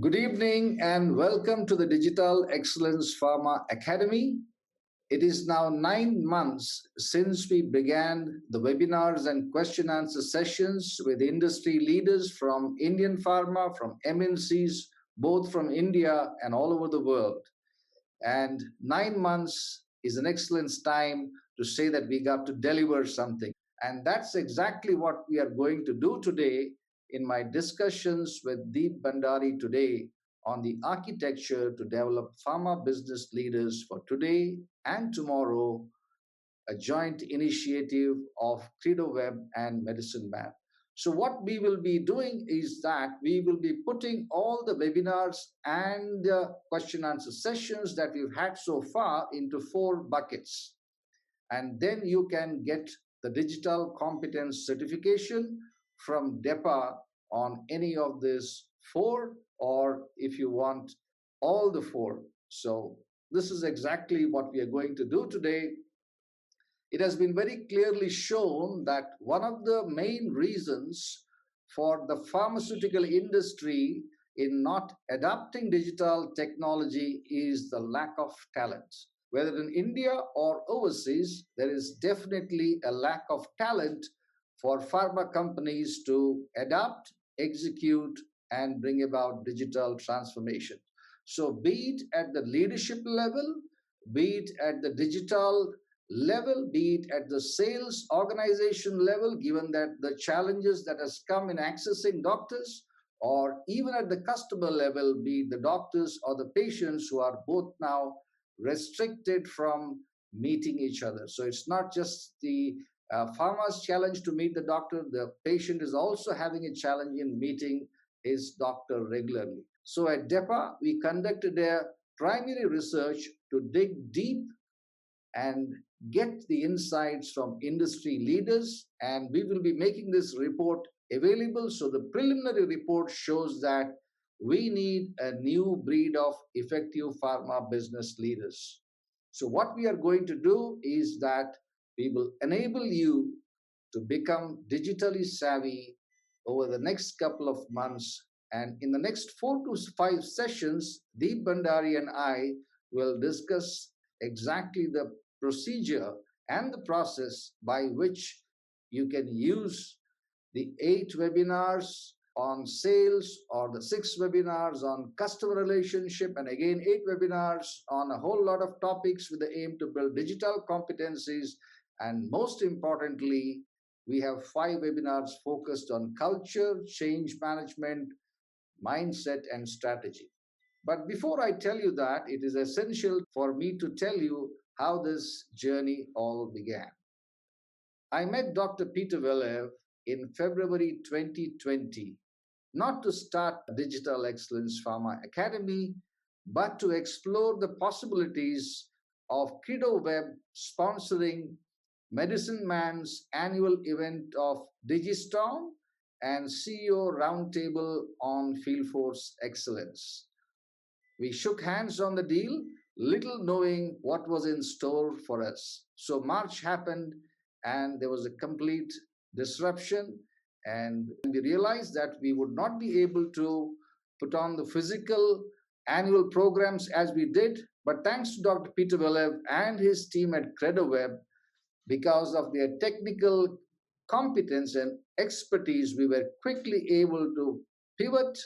Good evening and welcome to the Digital Excellence Pharma Academy. It is now 9 months since we began the webinars and question answer sessions with industry leaders from Indian pharma, from MNCs, both from India and all over the world. And 9 months is an excellent time to say that we got to deliver something. And that's exactly what we are going to do today in my discussions with Deep Bhandari today on the architecture to develop pharma business leaders for today and tomorrow, a joint initiative of Credo Web and Medicine Man. So, what we will be doing is that we will be putting all the webinars and question answer sessions that we've had so far into four buckets. And then you can get the digital competence certification from DEPA on any of these four, or if you want all the four. So, this is exactly what we are going to do today. It has been very clearly shown that one of the main reasons for the pharmaceutical industry in not adopting digital technology is the lack of talent. Whether in India or overseas, there is definitely a lack of talent for pharma companies to adapt, execute, and bring about digital transformation. So, be it at the leadership level, be it at the digital level, be it at the sales organization level, given that the challenges that has come in accessing doctors, or even at the customer level, be it the doctors or the patients who are both now restricted from meeting each other. So it's not just the pharma's challenge to meet the doctor, the patient is also having a challenge in meeting his doctor regularly. So at DEPA, we conducted a primary research to dig deep and get the insights from industry leaders, and we will be making this report available. So the preliminary report shows that we need a new breed of effective pharma business leaders. So what we are going to do is that we will enable you to become digitally savvy over the next couple of months. And in the next 4 to 5 sessions, Deep Bhandari and I will discuss exactly the procedure and the process by which you can use the 8 webinars on sales or the 6 webinars on customer relationship, and again 8 webinars on a whole lot of topics with the aim to build digital competencies. And most importantly, we have 5 webinars focused on culture, change management, mindset, and strategy. But before I tell you that, it is essential for me to tell you how this journey all began. I met Dr. Peter Velev in February 2020, not to start Digital Excellence Pharma Academy, but to explore the possibilities of Credo Web sponsoring Medicine Man's annual event of Digistorm and CEO Roundtable on Field Force Excellence. We shook hands on the deal, little knowing what was in store for us. So March happened and there was a complete disruption, and we realized that we would not be able to put on the physical annual programs as we did. But thanks to Dr. Peter Velev and his team at CredoWeb, because of their technical competence and expertise, we were quickly able to pivot.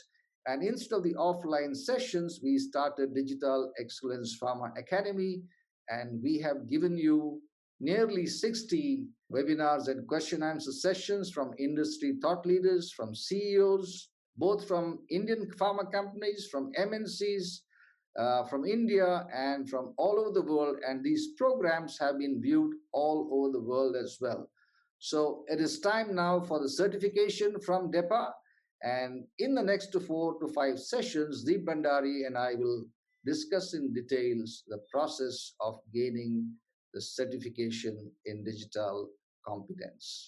And instead of the offline sessions, we started Digital Excellence Pharma Academy. And we have given you nearly 60 webinars and question answer sessions from industry thought leaders, from CEOs, both from Indian pharma companies, from MNCs, from India, and from all over the world. And these programs have been viewed all over the world as well. So it is time now for the certification from DEPA. And in the next 4 to 5 sessions, Deep Bhandari and I will discuss in details the process of gaining the certification in digital competence.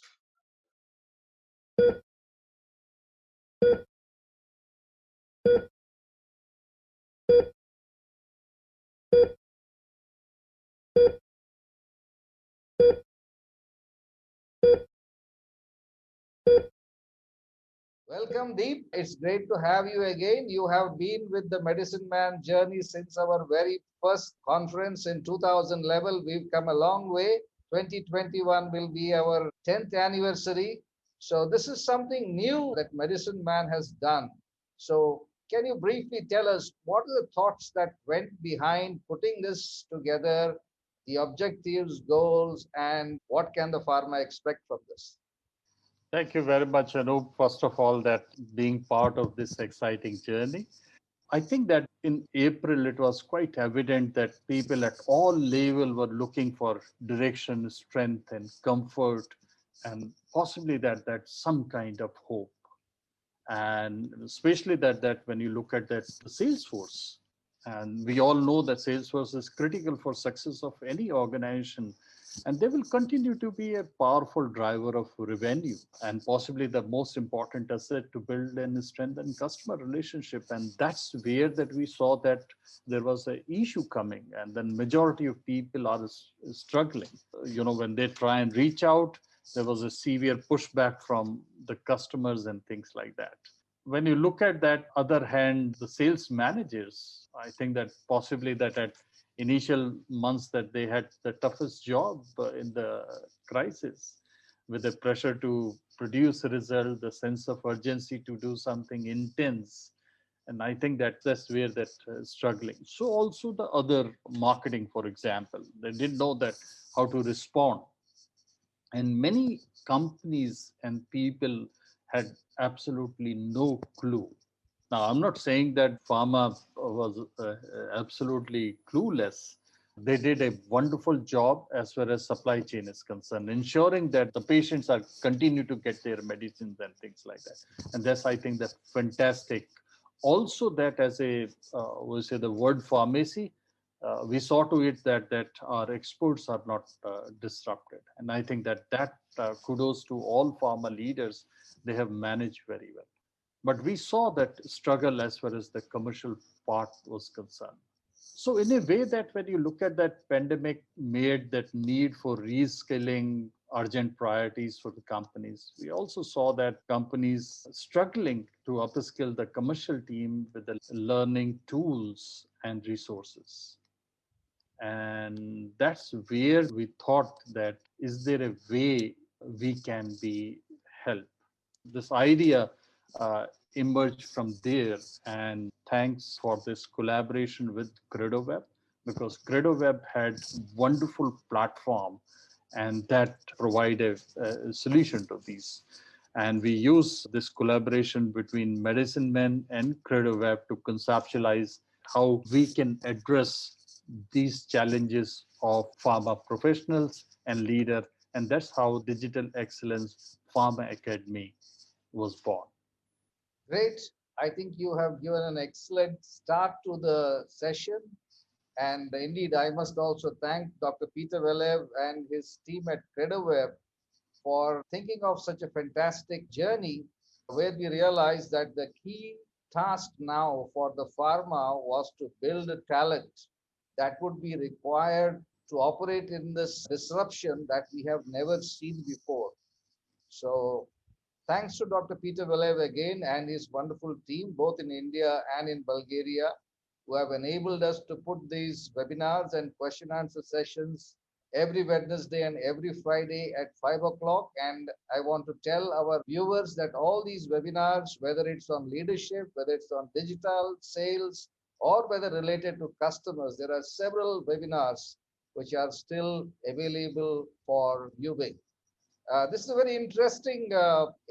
Welcome, Deep. It's great to have you again. You have been with the Medicine Man journey since our very first conference in 2011. We've come a long way. 2021 will be our 10th anniversary. So, this is something new that Medicine Man has done. So, can you briefly tell us what are the thoughts that went behind putting this together, the objectives, goals, and what can the pharma expect from this? Thank you very much, Anup. First of all, that being part of this exciting journey. I think that in April, it was quite evident that people at all level were looking for direction, strength, and comfort, and possibly that some kind of hope. And especially that when you look at that the sales force, and we all know that sales force is critical for success of any organization, and they will continue to be a powerful driver of revenue and possibly the most important asset to build and strengthen customer relationship. And that's where that we saw that there was an issue coming, and then majority of people are struggling. When they try and reach out, there was a severe pushback from the customers and things like that. When you look at that other hand, the sales managers, I think that possibly that at initial months that they had the toughest job in the crisis, with the pressure to produce a result, the sense of urgency to do something intense. And I think that that's where that struggling. So also the other marketing, for example, they didn't know that how to respond, and many companies and people had absolutely no clue. Now, I'm not saying that pharma was absolutely clueless. They did a wonderful job as far as supply chain is concerned, ensuring that the patients are continue to get their medicines and things like that. And that's, I think, that's fantastic. Also, that as a we say the word pharmacy, we saw to it that our exports are not disrupted. And I think that kudos to all pharma leaders. They have managed very well, but we saw that struggle as far as the commercial part was concerned. So in a way that when you look at that pandemic made that need for reskilling urgent priorities for the companies, we also saw that companies struggling to upskill the commercial team with the learning tools and resources. And that's where we thought that is there a way we can be helped. This idea emerged from there, and thanks for this collaboration with CredoWeb, because CredoWeb had wonderful platform and that provided a solution to these. And we use this collaboration between Medicine Men and CredoWeb to conceptualize how we can address these challenges of pharma professionals and leader. And that's how Digital Excellence Pharma Academy was born. Great. I think you have given an excellent start to the session. And indeed, I must also thank Dr. Peter Velev and his team at CredoWeb for thinking of such a fantastic journey where we realized that the key task now for the pharma was to build a talent that would be required to operate in this disruption that we have never seen before. So thanks to Dr. Peter Velev again and his wonderful team, both in India and in Bulgaria, who have enabled us to put these webinars and question answer sessions every Wednesday and every Friday at 5 o'clock. And I want to tell our viewers that all these webinars, whether it's on leadership, whether it's on digital sales, or whether related to customers, there are several webinars which are still available for viewing. This is a very interesting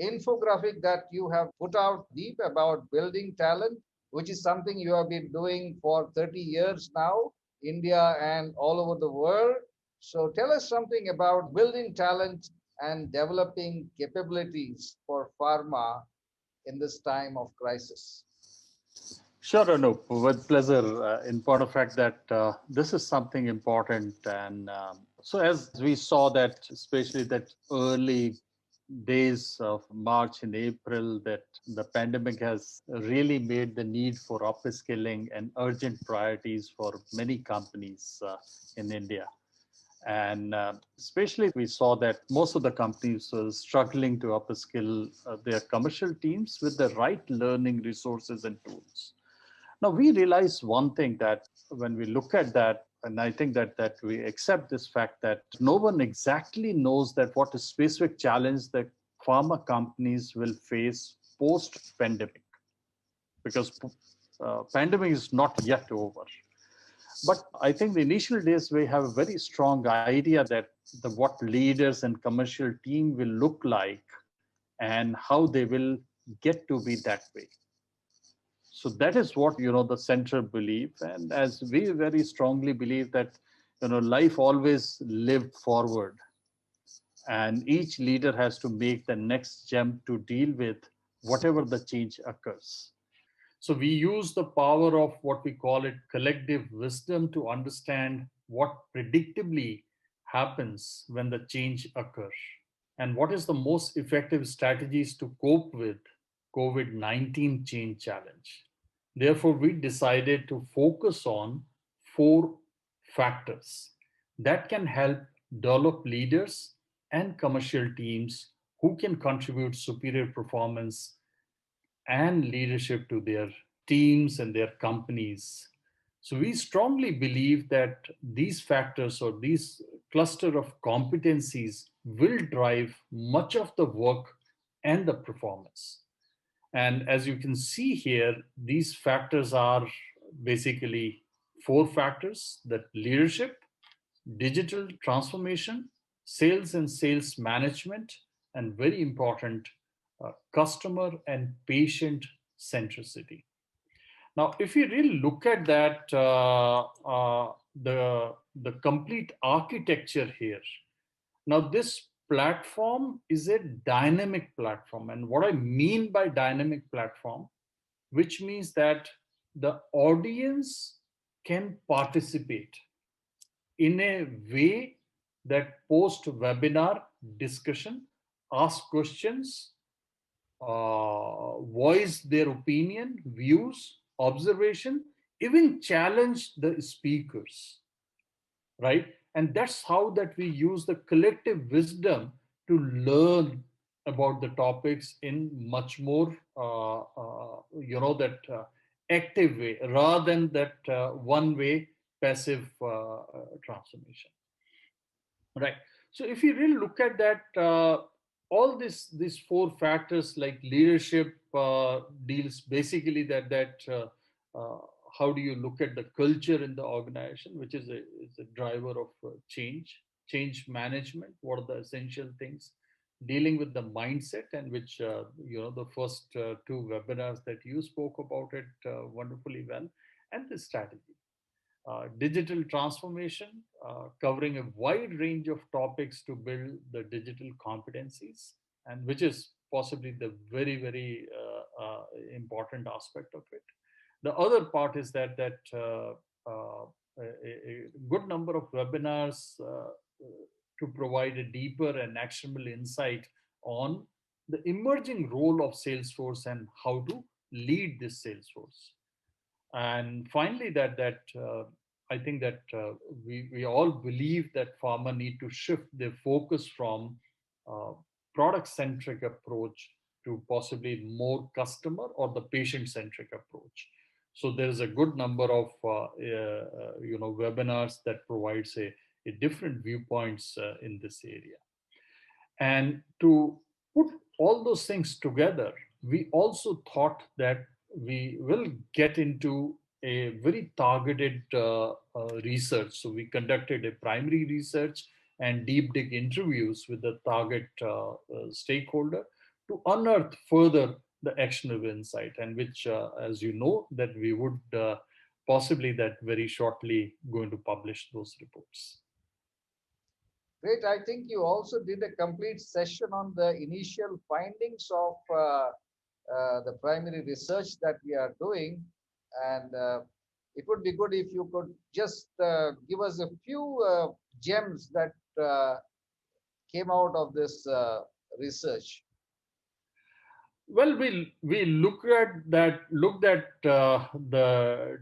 infographic that you have put out, Deep, about building talent, which is something you have been doing for 30 years now, India and all over the world. So tell us something about building talent and developing capabilities for pharma in this time of crisis. Sure, Anup, with pleasure. In point of fact, that this is something important, and so as we saw that, especially that early days of March and April, that the pandemic has really made the need for upskilling and urgent priorities for many companies in India. And especially, we saw that most of the companies were struggling to upskill their commercial teams with the right learning resources and tools. Now, we realize one thing, that when we look at that, and I think that we accept this fact that no one exactly knows that what a specific challenge that pharma companies will face post pandemic, because pandemic is not yet over. But I think the initial days we have a very strong idea that what leaders and commercial team will look like and how they will get to be that way. So that is what, the center believe. And as we very strongly believe that, life always lived forward, and each leader has to make the next jump to deal with whatever the change occurs. So we use the power of what we call it collective wisdom to understand what predictably happens when the change occurs, and what is the most effective strategies to cope with COVID-19 change challenge. Therefore, we decided to focus on four factors that can help develop leaders and commercial teams who can contribute superior performance and leadership to their teams and their companies. So we strongly believe that these factors, or these cluster of competencies, will drive much of the work and the performance. And as you can see here, these factors are basically four factors: that leadership, digital transformation, sales and sales management, and very important, customer and patient centricity. Now, if you really look at that, the complete architecture here. Now, this platform is a dynamic platform, and what I mean by dynamic platform, which means that the audience can participate in a way that post webinar discussion, ask questions, voice their opinion, views, observation, even challenge the speakers, right? And that's how that we use the collective wisdom to learn about the topics in much more, that active way, rather than that one way passive transformation. Right. So if you really look at that, all these four factors, like leadership, deals basically that uh, how do you look at the culture in the organization, which is a driver of change management. What are the essential things? Dealing with the mindset, and which the first two webinars that you spoke about it wonderfully well, and the strategy. Digital transformation, covering a wide range of topics to build the digital competencies, and which is possibly the very important aspect of it. The other part is that a good number of webinars to provide a deeper and actionable insight on the emerging role of Salesforce and how to lead this Salesforce. And finally, that I think that we all believe that pharma need to shift their focus from uh, product centric approach to possibly more customer or the patient centric approach. So there is a good number of webinars that provides a different viewpoints in this area. And to put all those things together, we also thought that we will get into a very targeted research. So we conducted a primary research and deep dig interviews with the target stakeholder to unearth further the actionable insight, and which, as you know, that we would possibly that very shortly going to publish those reports. Great. I think you also did a complete session on the initial findings of the primary research that we are doing. And it would be good if you could just give us a few gems that came out of this research. Well, we looked at the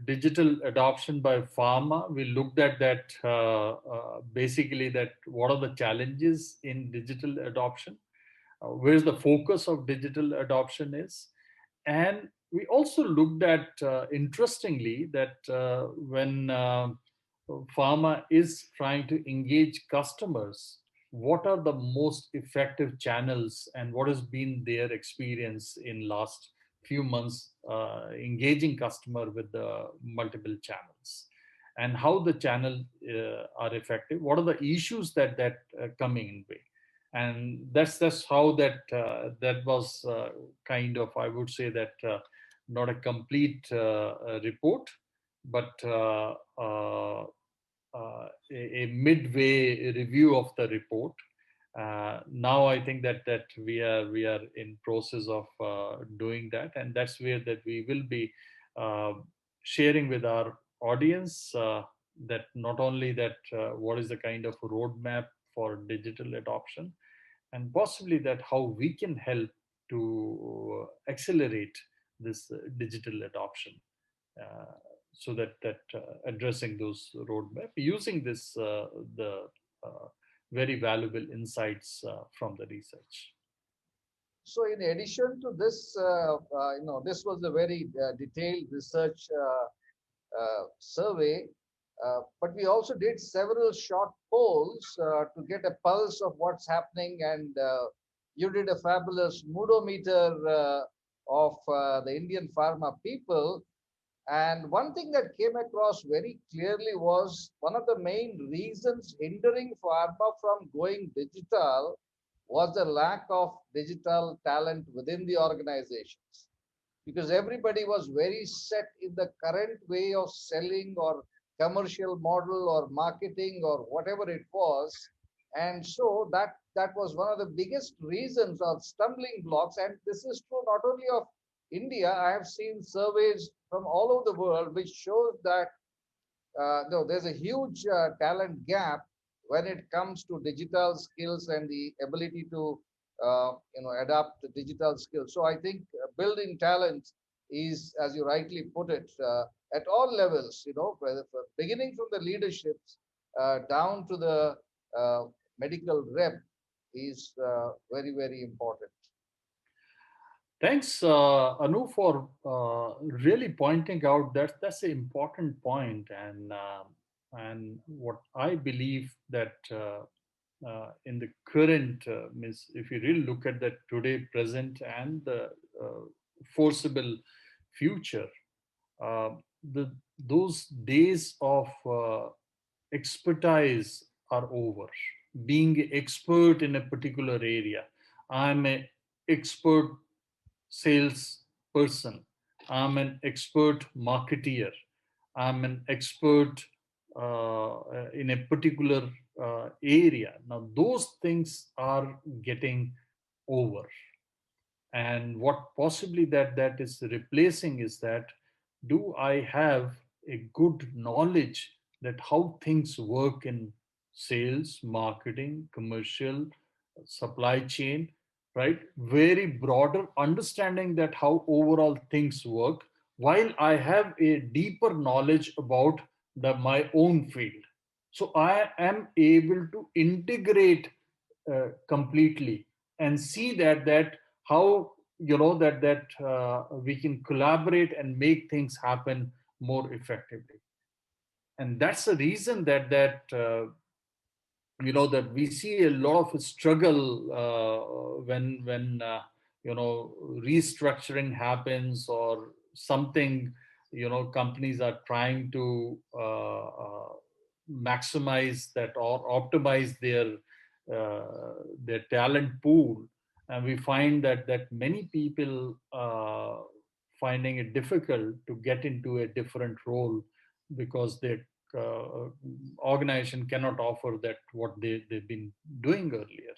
digital adoption by pharma. We looked at that basically that what are the challenges in digital adoption, where's the focus of digital adoption is, and we also looked at interestingly that when pharma is trying to engage customers, what are the most effective channels and what has been their experience in last few months engaging customer with the multiple channels, and how the channel are effective, what are the issues that coming in way. And that's how that was kind of, I would say that not a complete report, but a midway review of the report. Now I think that we are in process of doing that, and that's where that we will be uh, sharing with our audience that not only that what is the kind of roadmap for digital adoption, and possibly that how we can help to accelerate this digital adoption, uh, so that addressing those roadmap using this the uh, very valuable insights from the research. So, in addition to this, this was a very detailed research survey, but we also did several short polls to get a pulse of what's happening. And you did a fabulous moodometer of the Indian pharma people. And one thing that came across very clearly was one of the main reasons hindering pharma from going digital was the lack of digital talent within the organizations, because everybody was very set in the current way of selling or commercial model or marketing or whatever it was. And so that was one of the biggest reasons or stumbling blocks. And this is true not only of India. I have seen surveys from all over the world which shows that no, there's a huge talent gap when it comes to digital skills and the ability to adapt the digital skills. So I think building talent is, as you rightly put it, at all levels. Beginning from the leaderships down to the uh, medical rep is very very important. Thanks, Anu, for really pointing out that that's an important point, and what I believe that in the current means if you really look at the today, present, and the foreseeable future, uh, the those days of expertise are over. Being expert in a particular area, I'm an expert sales person, I'm an expert marketeer, I'm an expert in a particular area. Now, those things are getting over, and what possibly that is replacing is that, do I have a good knowledge that how things work in sales, marketing, commercial, supply chain, right? Very broader understanding that how overall things work, while I have a deeper knowledge about my own field. So I am able to integrate completely and see that how that we can collaborate and make things happen more effectively. And that's the reason that we see a lot of struggle when restructuring happens or something. Companies are trying to maximize that or optimize their talent pool, and we find that many people finding it difficult to get into a different role because their organization cannot offer that what they've been doing earlier.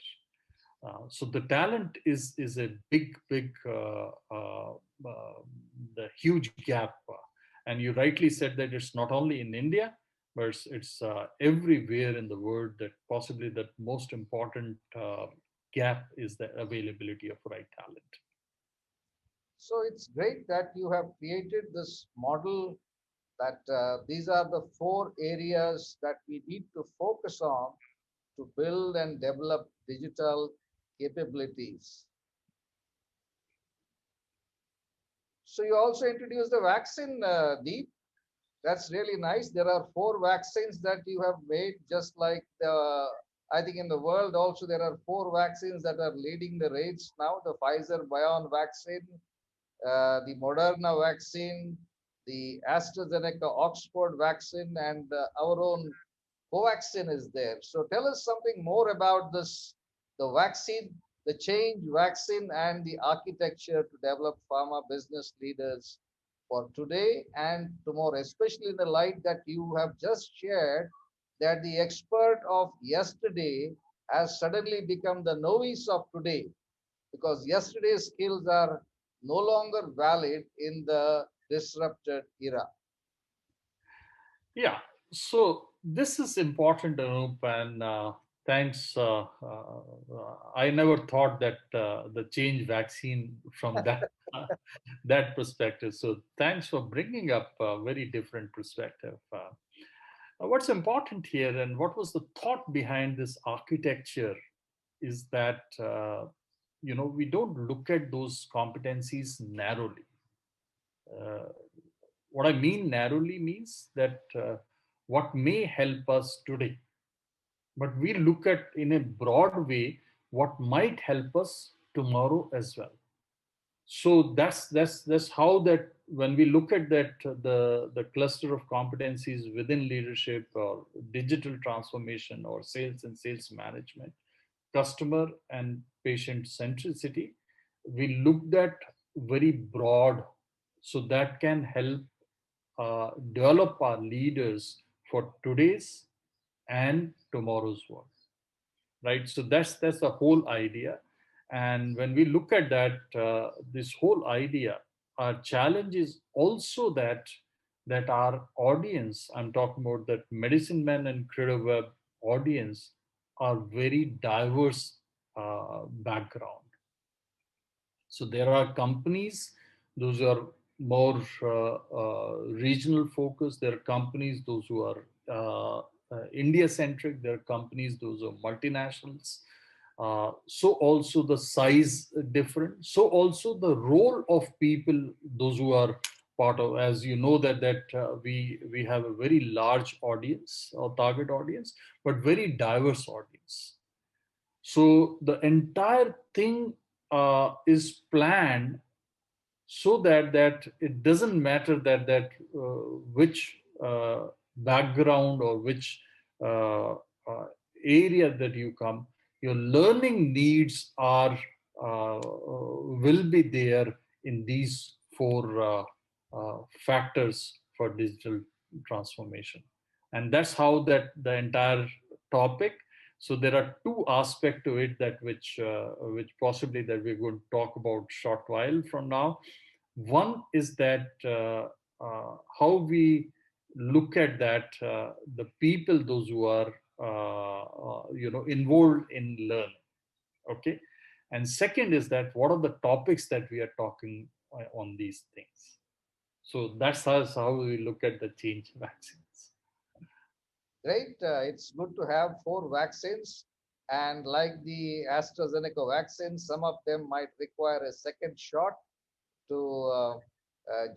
So the talent is a big the huge gap, and you rightly said that it's not only in India, but it's everywhere in the world, that possibly the most important gap is the availability of right talent. So it's great that you have created this model that these are the four areas that we need to focus on to build and develop digital capabilities. So you also introduced the vaccine, Deep. That's really nice. There are four vaccines that you have made, just like I think in the world also there are four vaccines that are leading the race now: the Pfizer Bion vaccine, the Moderna vaccine, the AstraZeneca Oxford vaccine, and our own Covaxin is there. So tell us something more about this, the vaccine, the change vaccine, and the architecture to develop pharma business leaders for today and tomorrow, especially in the light that you have just shared that the expert of yesterday has suddenly become the novice of today because yesterday's skills are no longer valid in the disrupted era. Yeah. So this is important, Anup, and thanks. I never thought that the change vaccine from that that perspective. So thanks for bringing up a very different perspective. What's important here, and what was the thought behind this architecture, is that we don't look at those competencies narrowly. Uh, what I mean narrowly means that what may help us today, but we look at in a broad way what might help us tomorrow as well. So that's how that when we look at that the cluster of competencies within leadership or digital transformation or sales and sales management, customer and patient centricity, we looked at very broad, so that can help develop our leaders for today's and tomorrow's world, right? So that's the whole idea. And when we look at that, this whole idea, our challenge is also that our audience, I'm talking about that medicine man and creative web audience, are very diverse background. So there are companies, those who are more regional focused. There are companies, those who are India centric. There are companies, those are multinationals. So also the size different. So also the role of people, those who are part of, as you know, that we have a very large audience or target audience, but very diverse audience. So the entire thing is planned so that it doesn't matter which background or which uh, uh, area that you come, your learning needs are will be there in these four factors for digital transformation. And that's how that the entire topic. So there are two aspects to it that which possibly that we're going to talk about short while from now. One is that how we look at that the people, those who are involved in learning. Okay, and second is that what are the topics that we are talking on these things. So that's how we look at the change vaccines. Great. It's good to have four vaccines. And like the AstraZeneca vaccine, some of them might require a second shot to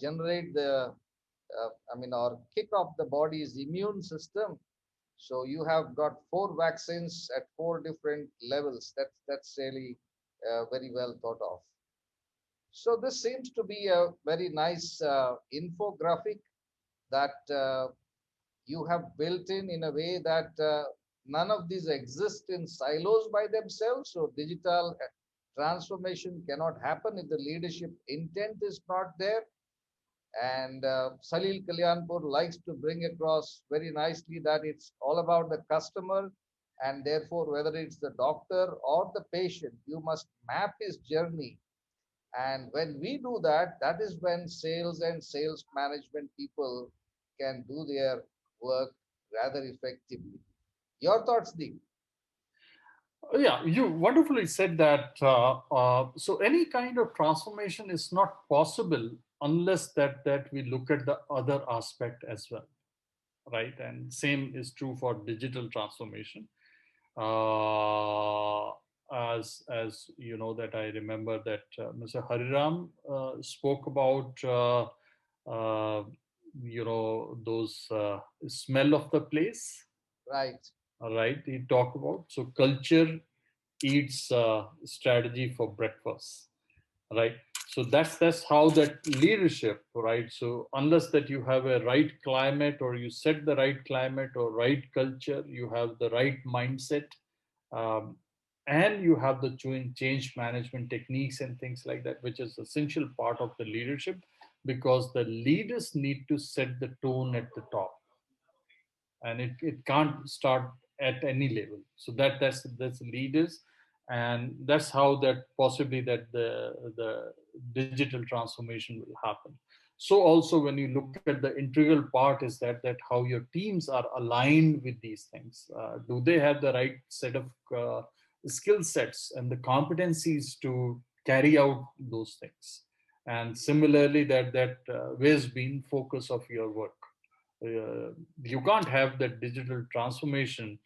generate or kick off the body's immune system. So you have got four vaccines at four different levels. That's really very well thought of. So this seems to be a very nice infographic that you have built in a way that none of these exist in silos by themselves. So digital transformation cannot happen if the leadership intent is not there. And Salil Kalyanpur likes to bring across very nicely that it's all about the customer. And therefore, whether it's the doctor or the patient, you must map his journey. And when we do that, that is when sales and sales management people can do their work rather effectively. Your thoughts, Deep? Yeah, you wonderfully said that. So any kind of transformation is not possible unless that we look at the other aspect as well, right? And same is true for digital transformation. Uh, as you know, that I remember that Mr. Hariram spoke about uh, those smell of the place, Right. right? He talked about so culture eats strategy for breakfast, right? So that's how that leadership, right? So unless that you have a right climate, or you set the right climate or right culture, you have the right mindset, um, and you have the change management techniques and things like that, which is essential part of the leadership, because the leaders need to set the tone at the top, and it can't start at any level. So that's leaders, and that's how that possibly that the digital transformation will happen. So also when you look at the integral part is that how your teams are aligned with these things. Do they have the right set of skill sets and the competencies to carry out those things? And similarly, where's been focus of your work? You can't have that digital transformation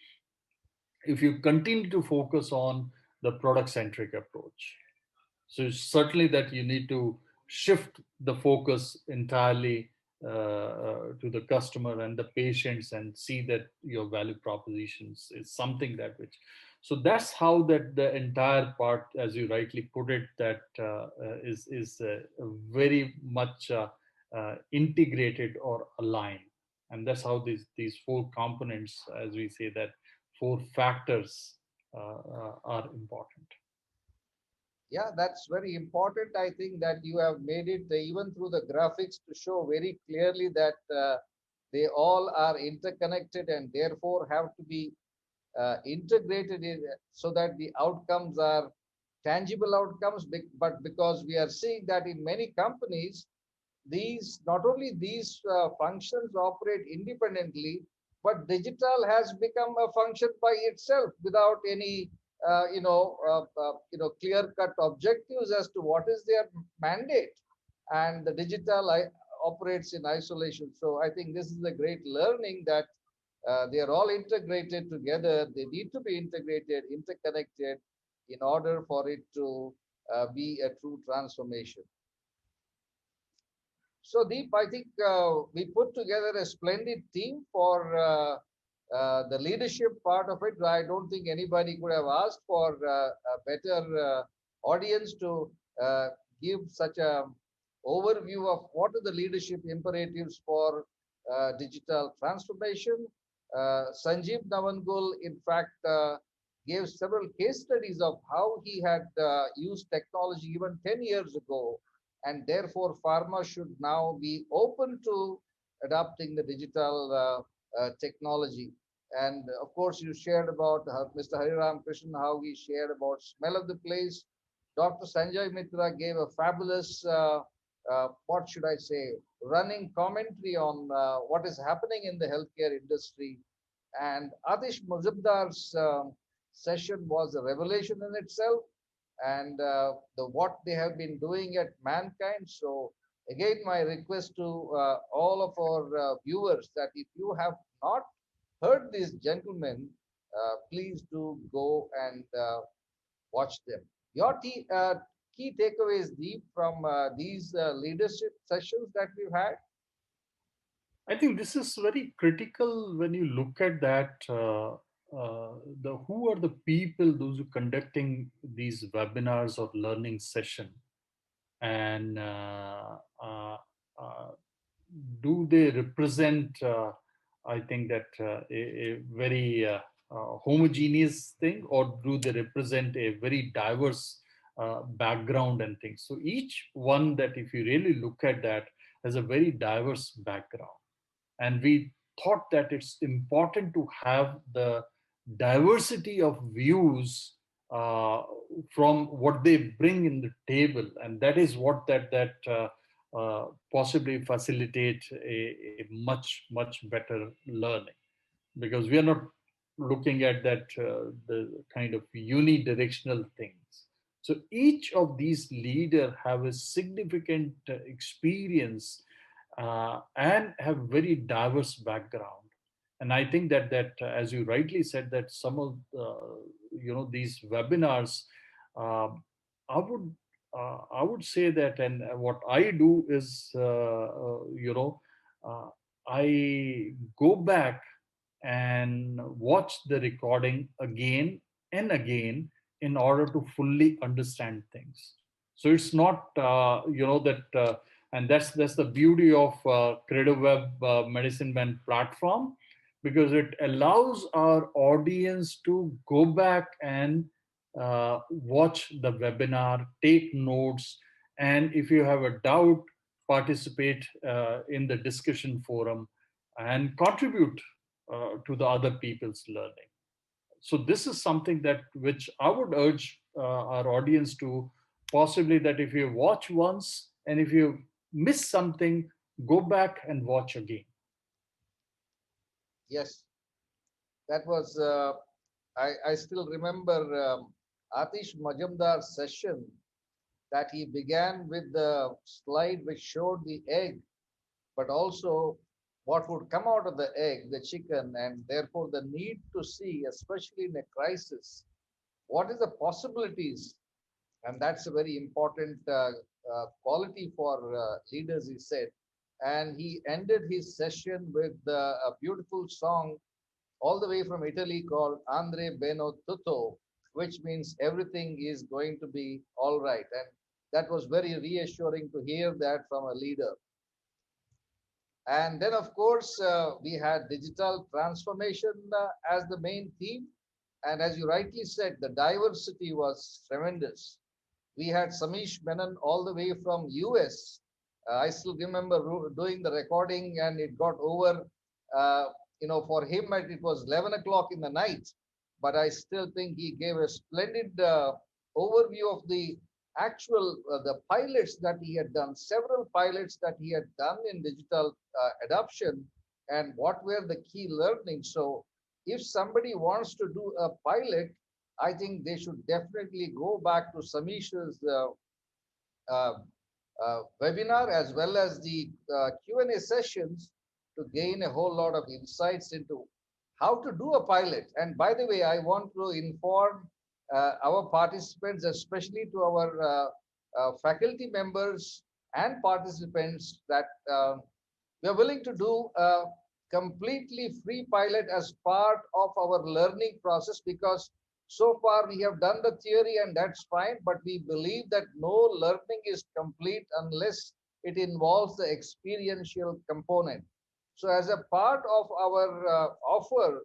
if you continue to focus on the product centric approach. So certainly that you need to shift the focus entirely to the customer and the patients, and see that your value propositions is something that which. So that's how that the entire part, as you rightly put it, that is very much integrated or aligned, and that's how these four components, as we say, that four factors are important. Yeah, that's very important. I think that you have made it even through the graphics to show very clearly that they all are interconnected and therefore have to be integrated in, so that the outcomes are tangible outcomes. But because we are seeing that in many companies, these not only these functions operate independently, but digital has become a function by itself without any clear cut objectives as to what is their mandate, and the digital operates in isolation. So I think this is a great learning that they are all integrated together. They need to be integrated, interconnected, in order for it to be a true transformation. So, Deep, I think we put together a splendid team for the leadership part of it. I don't think anybody could have asked for a better audience to uh, give such a overview of what are the leadership imperatives for digital transformation. Sanjeev Navangul, in fact, gave several case studies of how he had used technology even 10 years ago, and therefore pharma should now be open to adopting the digital technology. And of course, you shared about Mr. Hariram Krishnan, how he shared about smell of the place. Dr. Sanjay Mitra gave a fabulous, what should I say, running commentary on what is happening in the healthcare industry. And Adish Muzabdar's session was a revelation in itself, and the what they have been doing at mankind. So again, my request to all of our viewers, that if you have not heard these gentlemen, please do go and watch them. Your key takeaways, Deep, from these leadership sessions that we've had. I think this is very critical when you look at that. The who are the people those who conducting these webinars or learning session, and uh, do they represent? I think that a very homogeneous thing, or do they represent a very diverse background and things? So each one, that if you really look at that, has a very diverse background, and we thought that it's important to have the diversity of views uh, from what they bring in the table, and that is what possibly facilitate a much better learning, because we are not looking at that the kind of unidirectional things. So each of these leader have a significant experience and have very diverse background. And I think that as you rightly said, that some of these webinars, uh, I would say that, and what I do is uh, I go back and watch the recording again and again in order to fully understand things. So it's not and that's the beauty of Creative Web Medicine Man platform, because it allows our audience to go back and watch the webinar, take notes, and if you have a doubt, participate in the discussion forum and contribute to the other people's learning. So this is something that which I would urge our audience to, possibly, that if you watch once and if you miss something, go back and watch again. Yes, that was, I still remember Atish Majumdar's session that he began with the slide which showed the egg, but also what would come out of the egg, the chicken, and therefore the need to see, especially in a crisis, what is the possibilities. And that's a very important quality for leaders, he said. And he ended his session with a beautiful song all the way from Italy called Andre Beno Tutto, which means everything is going to be all right. And that was very reassuring to hear that from a leader. And then, of course, we had digital transformation as the main theme. And as you rightly said, the diversity was tremendous. We had Samish Menon all the way from US. I still remember doing the recording, and it got over. Uh, for him, it was 11 o'clock in the night. But I still think he gave a splendid overview of the actual the pilots that he had done, several pilots that he had done in digital adoption, and what were the key learnings. So, if somebody wants to do a pilot, I think they should definitely go back to Samish's uh, webinar as well as the Q&A sessions to gain a whole lot of insights into how to do a pilot. And by the way, I want to inform our participants, especially to our faculty members and participants, that we are willing to do a completely free pilot as part of our learning process, because so far we have done the theory and that's fine, but we believe that no learning is complete unless it involves the experiential component. So as a part of our offer,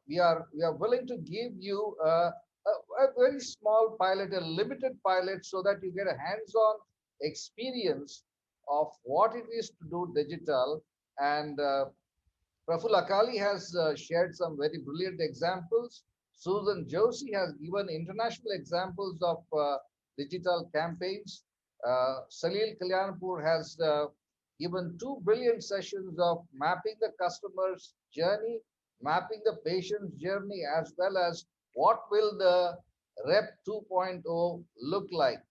we are willing to give you a very small pilot, a limited pilot, so that you get a hands-on experience of what it is to do digital. And Praful Akali has shared some very brilliant examples. Susan Joshi has given international examples of digital campaigns. Salil Kalyanpur has given two brilliant sessions of mapping the customer's journey, mapping the patient's journey, as well as what will the Rep 2.0 look like.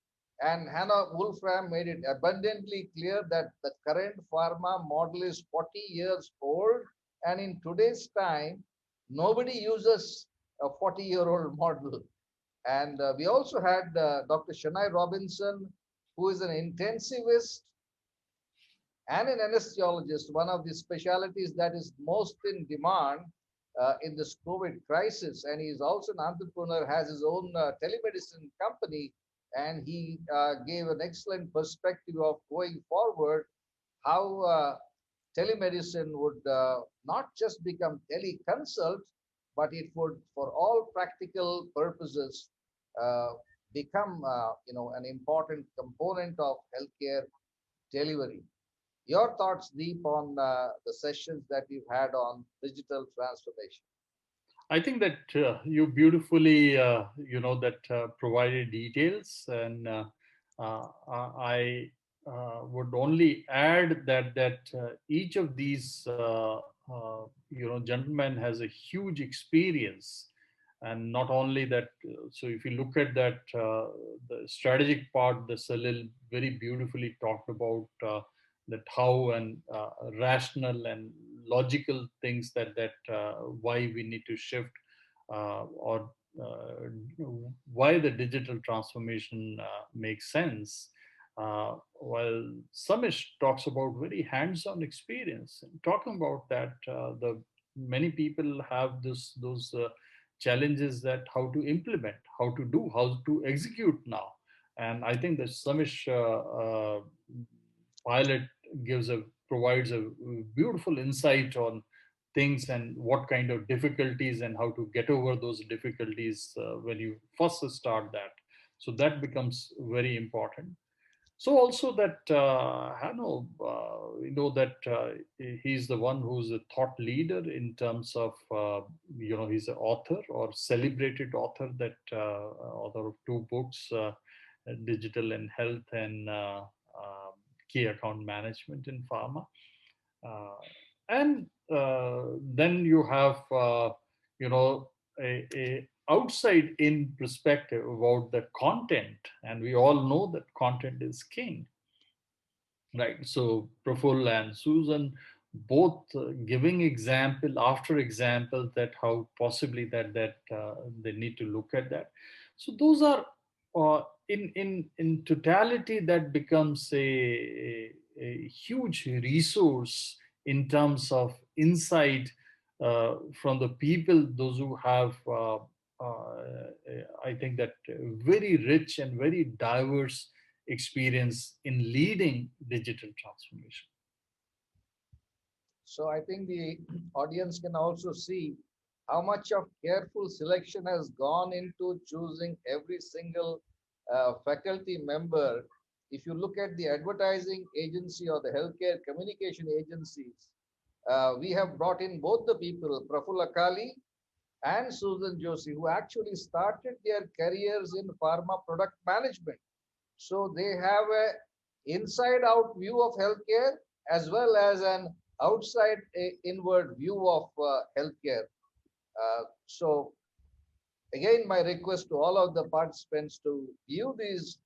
And Hannah Wolfram made it abundantly clear that the current pharma model is 40 years old, and in today's time, nobody uses a 40-year-old model. And we also had Dr. Shania Robinson, who is an intensivist and an anesthesiologist, one of the specialties that is most in demand in this COVID crisis. And he's also an entrepreneur, has his own telemedicine company, and he gave an excellent perspective of going forward, how telemedicine would not just become teleconsult, but it would, for all practical purposes, uh, become an important component of healthcare delivery. Your thoughts, Deep, on the sessions that we've had on digital transformation? I think that you beautifully, provided details, and I would only add that each of these gentlemen has a huge experience, and not only that. So if you look at that, the strategic part, the Salil very beautifully talked about that how and rational and logical things that why we need to shift or why the digital transformation makes sense. While Samish talks about very hands-on experience, and talking about that the many people have those challenges that how to implement, how to execute now, and I think the Samish pilot gives a provides a beautiful insight on things and what kind of difficulties and how to get over those difficulties when you first start that. So that becomes very important. So also that Hanno, that he's the one who's a thought leader in terms of he's an author or celebrated author, that author of two books, Digital and Health and Key Account Management in Pharma. Uh, and then you have you know a outside in perspective about the content, and we all know that content is king, right? So Praful and Susan both giving example after example that how possibly that they need to look at that. So those are in totality that becomes a huge resource in terms of insight from the people, those who have I think that very rich and very diverse experience in leading digital transformation. So I think the audience can also see how much of careful selection has gone into choosing every single faculty member. If you look at the advertising agency or the healthcare communication agencies, we have brought in both the people, Praful Akali and Susan Joshi, who actually started their careers in pharma product management. So they have a inside out view of healthcare as well as an outside inward view of healthcare. So again, my request to all of the participants to view these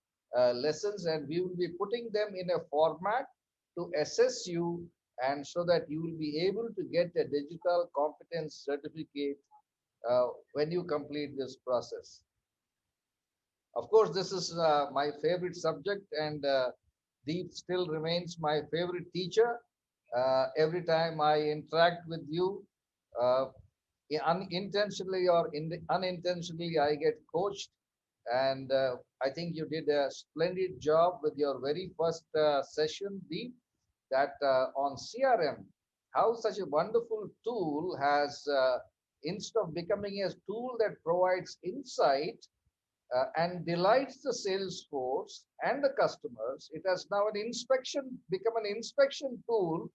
lessons, and we will be putting them in a format to assess you, and so that you will be able to get a digital competence certificate when you complete this process. Of course, this is my favorite subject, and Deep still remains my favorite teacher. Every time I interact with you, uh, unintentionally or unintentionally, I get coached. And I think you did a splendid job with your very first session, Deep, that on CRM, how such a wonderful tool has, instead of becoming a tool that provides insight, and delights the sales force and the customers, it has now become an inspection tool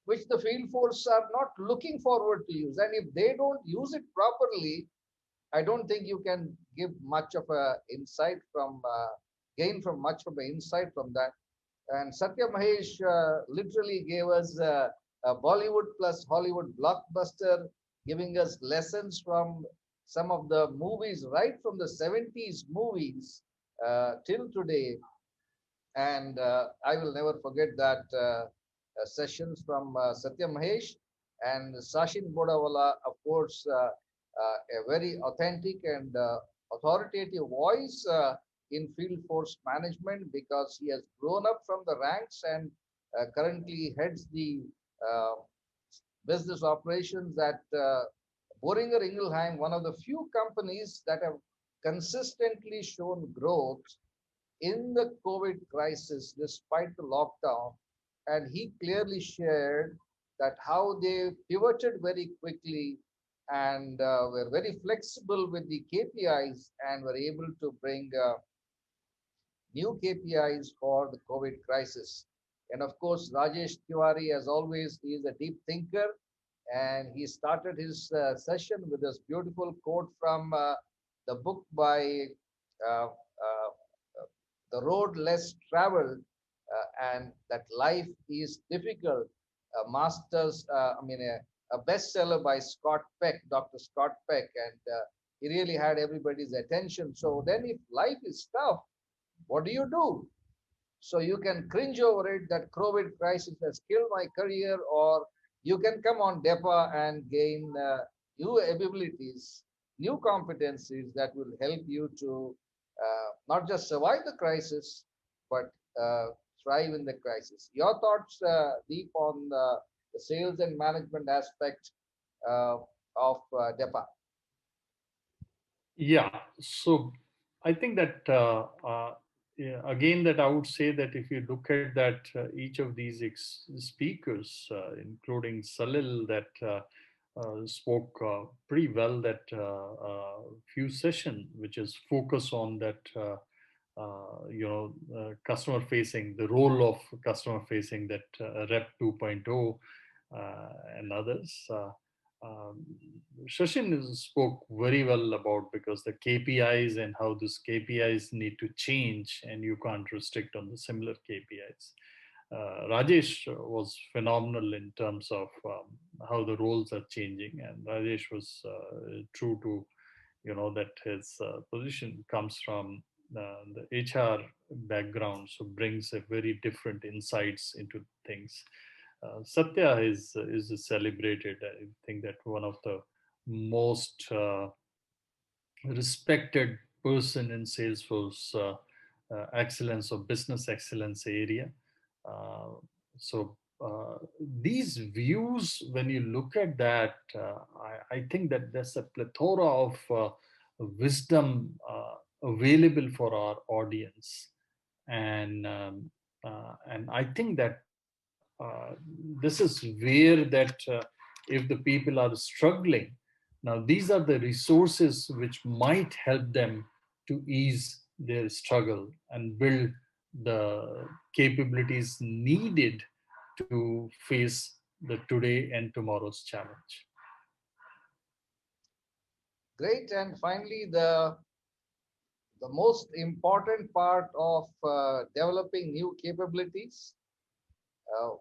which the field force are not looking forward to use. And if they don't use it properly, I don't think you can give much of a insight from gain from much of an insight from that. And Satya Mahesh literally gave us a Bollywood plus Hollywood blockbuster, giving us lessons from some of the movies, right from the 70s movies till today. And I will never forget that sessions from Satya Mahesh and Sachin Bodawala, of course, a very authentic and authoritative voice in field force management, because he has grown up from the ranks and currently heads the uh, business operations at Boehringer Ingelheim, one of the few companies that have consistently shown growth in the COVID crisis despite the lockdown. And he clearly shared that how they pivoted very quickly and were very flexible with the KPIs and were able to bring new KPIs for the COVID crisis. And of course, Rajesh Tiwari, as always, he is a deep thinker, and he started his session with this beautiful quote from the book by uh, The Road Less Traveled, and that life is difficult. A bestseller by Scott Peck, Dr. Scott Peck, and he really had everybody's attention. So then, if life is tough, what do you do? So you can cringe over it that COVID crisis has killed my career, or you can come on DEPA and gain new abilities, new competencies that will help you to not just survive the crisis, but uh, thrive in the crisis. Your thoughts, Deep, on the sales and management aspect uh, of DEPA? Yeah. So I think that yeah, again, that I would say that if you look at that, each of these speakers, including Salil, that spoke pretty well, that few session which is focus on that customer facing, the role of customer facing, that rep 2.0 and others. Um, Shashin spoke very well about, because the KPIs and how these KPIs need to change, and you can't restrict on the similar KPIs. Rajesh was phenomenal in terms of how the roles are changing, and Rajesh was true to, that his position comes from the HR background, so brings a very different insights into things. Satya is celebrated. I think that one of the most respected person in Salesforce excellence or business excellence area. Uh, so these views, when you look at that, I think that there's a plethora of wisdom available for our audience, and I think that this is where that if the people are struggling, now these are the resources which might help them to ease their struggle and build the capabilities needed to face the today and tomorrow's challenge. Great. And finally, the most important part of developing new capabilities,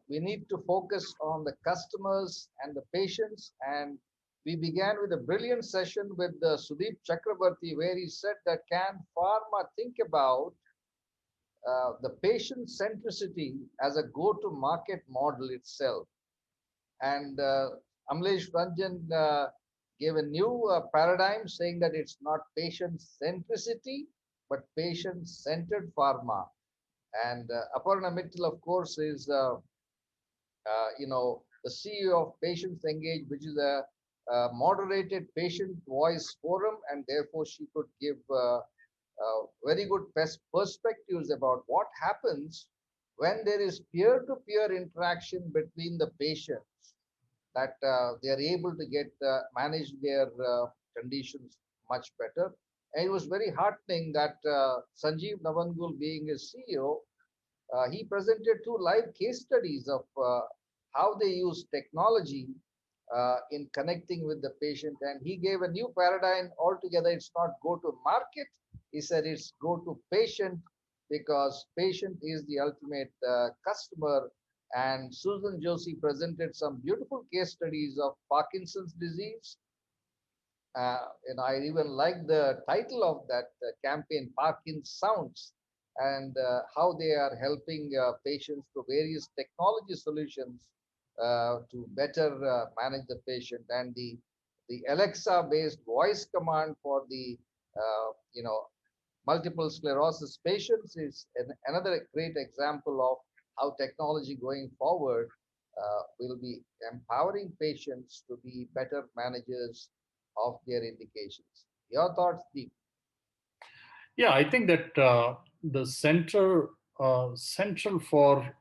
we need to focus on the customers and the patients. And we began with a brilliant session with Sudeep Chakrabarti, where he said that can pharma think about the patient centricity as a go to market model itself? And Amlesh Ranjan gave a new paradigm, saying that it's not patient centricity, but patient centered pharma. And Aparna Mittal, of course, is the CEO of Patients Engage, which is a moderated patient voice forum, and therefore she could give very good perspectives about what happens when there is peer-to-peer interaction between the patients, that they are able to get manage their conditions much better. And it was very heartening that Sanjeev Navangul, being a CEO, he presented two live case studies of how they use technology in connecting with the patient. And he gave a new paradigm altogether. It's not go to market. He said it's go to patient, because patient is the ultimate customer. And Susan Joshi presented some beautiful case studies of Parkinson's disease. And I even like the title of that campaign, Parkins Sounds, and how they are helping patients through various technology solutions to better manage the patient. And the Alexa-based voice command for the multiple sclerosis patients is another great example of how technology going forward will be empowering patients to be better managers of their indications. Your thoughts, Deep? Yeah, I think that the central for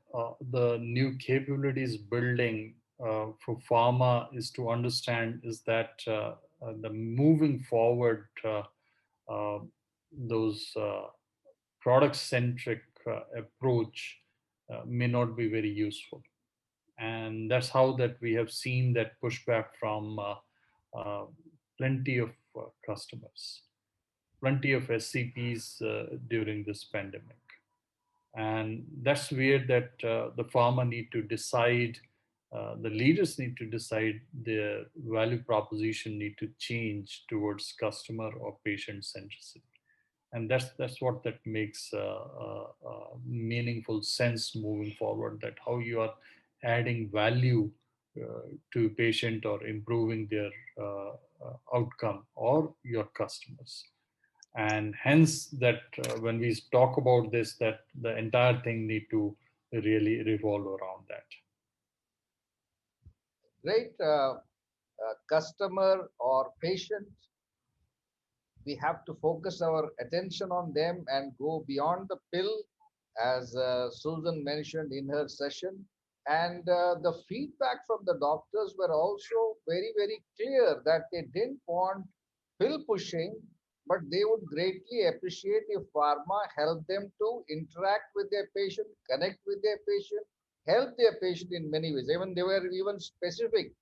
the new capabilities building for pharma is to understand is that the moving forward, uh, those product centric approach may not be very useful, and that's how that we have seen that pushback from uh, plenty of customers, plenty of SCPs during this pandemic. And that's where that the farmer need to decide, the leaders need to decide their value proposition need to change towards customer or patient centricity. And that's what that makes meaningful sense moving forward, that how you are adding value to patient or improving their outcome or your customers. And hence that when we talk about this, that the entire thing need to really revolve around that. Great. Customer or patient, we have to focus our attention on them and go beyond the pill, as Susan mentioned in her session. And the feedback from the doctors were also very, very clear that they didn't want pill pushing, but they would greatly appreciate if pharma helped them to interact with their patient, connect with their patient, help their patient in many ways. Even they were even specific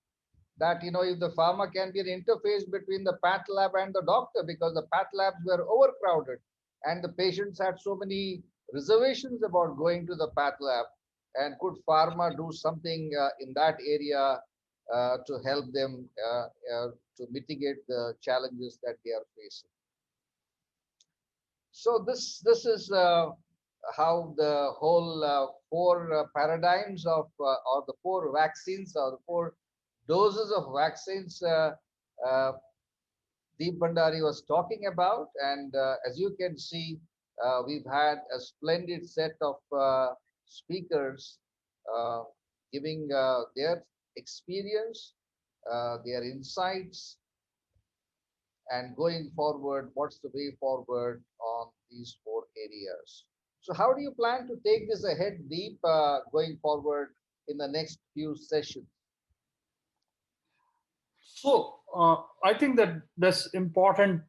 that if the pharma can be an interface between the path lab and the doctor, because the path labs were overcrowded and the patients had so many reservations about going to the path lab, and could pharma do something in that area to help them to mitigate the challenges that they are facing. So this is how the whole four paradigms of or the four vaccines or the four doses of vaccines uh, Deep Bhandari was talking about. And as you can see, we've had a splendid set of speakers uh, giving their experience, their insights, and going forward, what's the way forward on these four areas. So, how do you plan to take this ahead, Deep, going forward in the next few sessions? So I think that that's important.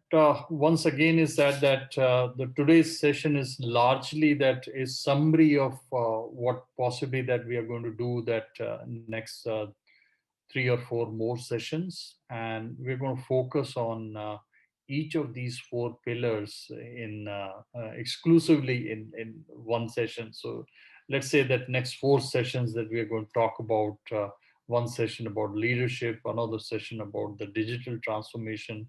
Once again, is that the today's session is largely that is summary of what possibly that we are going to do that next 3 or 4 more sessions, and we're going to focus on each of these 4 pillars in exclusively in one session. So let's say that next 4 sessions that we are going to talk about. One session about leadership, another session about the digital transformation,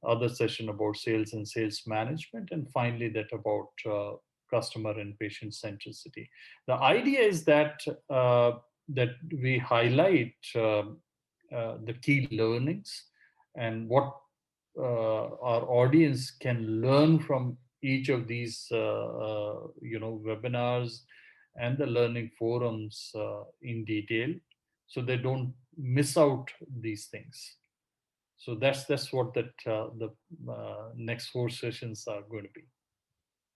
other session about sales and sales management, and finally that about customer and patient centricity. The idea is that we highlight the key learnings and what our audience can learn from each of these webinars and the learning forums in detail, so they don't miss out these things. So that's what the next 4 sessions are going to be.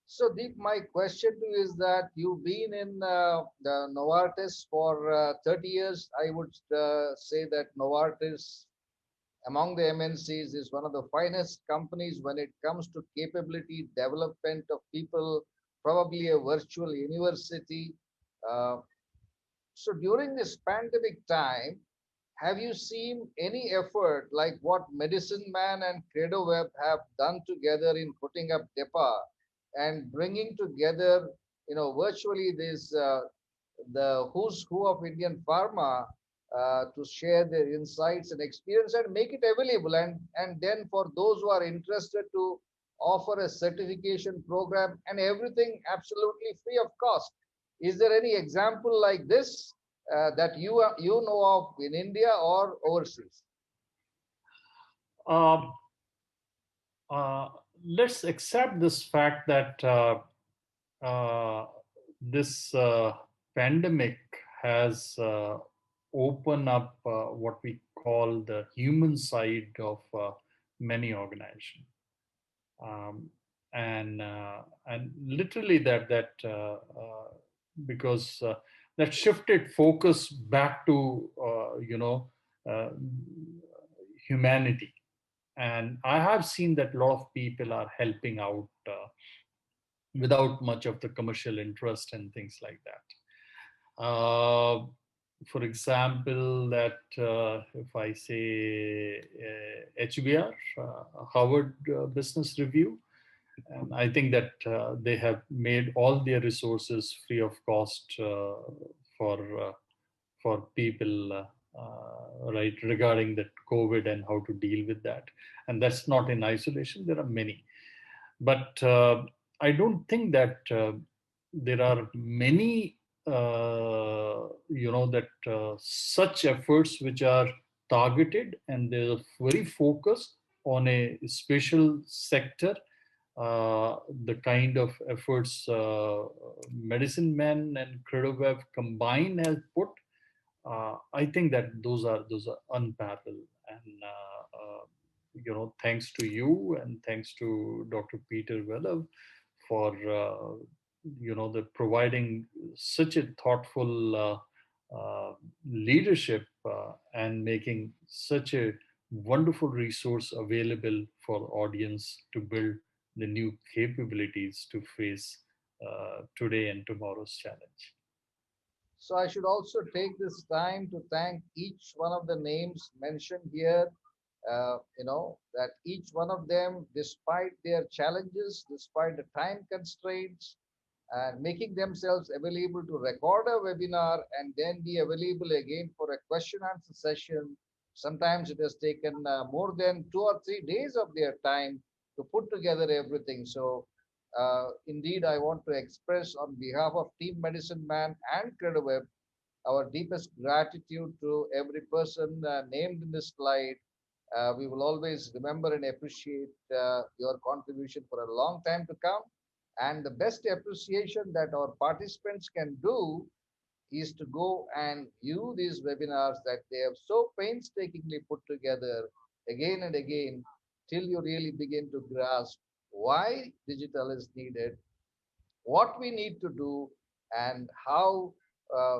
So, Deep, my question to you is that you've been in the Novartis for 30 years. I would say that Novartis, among the MNCs, is one of the finest companies when it comes to capability development of people, probably a virtual university. Uh, so, during this pandemic time, have you seen any effort like what Medicine Man and Credo Web have done together in putting up DEPA and bringing together, virtually this the who's who of Indian pharma to share their insights and experience and make it available, and then for those who are interested to offer a certification program and everything absolutely free of cost. Is there any example like this that you know of in India or overseas? Uh, uh, let's accept this fact that uh, this pandemic has opened up what we call the human side of many organizations. Um, and literally because that shifted focus back to uh, humanity. And I have seen that a lot of people are helping out without much of the commercial interest and things like that. For example, that if I say HBR, Harvard Business Review, And I think that they have made all their resources free of cost for uh, for people, right, regarding that COVID and how to deal with that. And that's not in isolation. There are many, but I don't think that there are many, that such efforts which are targeted and they're very focused on a special sector. The kind of efforts Medicine Men and CredoWeb combined has put, I think that those are unparalleled. And thanks to you and thanks to Dr. Peter Weller for the providing such a thoughtful leadership and making such a wonderful resource available for audience to build the new capabilities to face today and tomorrow's challenge. So I should also take this time to thank each one of the names mentioned here. That each one of them, despite their challenges, despite the time constraints, and making themselves available to record a webinar and then be available again for a question answer session. Sometimes it has taken more than 2 or 3 days of their time to put together everything. So, indeed, I want to express on behalf of Team Medicine Man and CreditWeb our deepest gratitude to every person named in this slide. We will always remember and appreciate your contribution for a long time to come. And the best appreciation that our participants can do is to go and view these webinars that they have so painstakingly put together again and again till you really begin to grasp why digital is needed, what we need to do, and how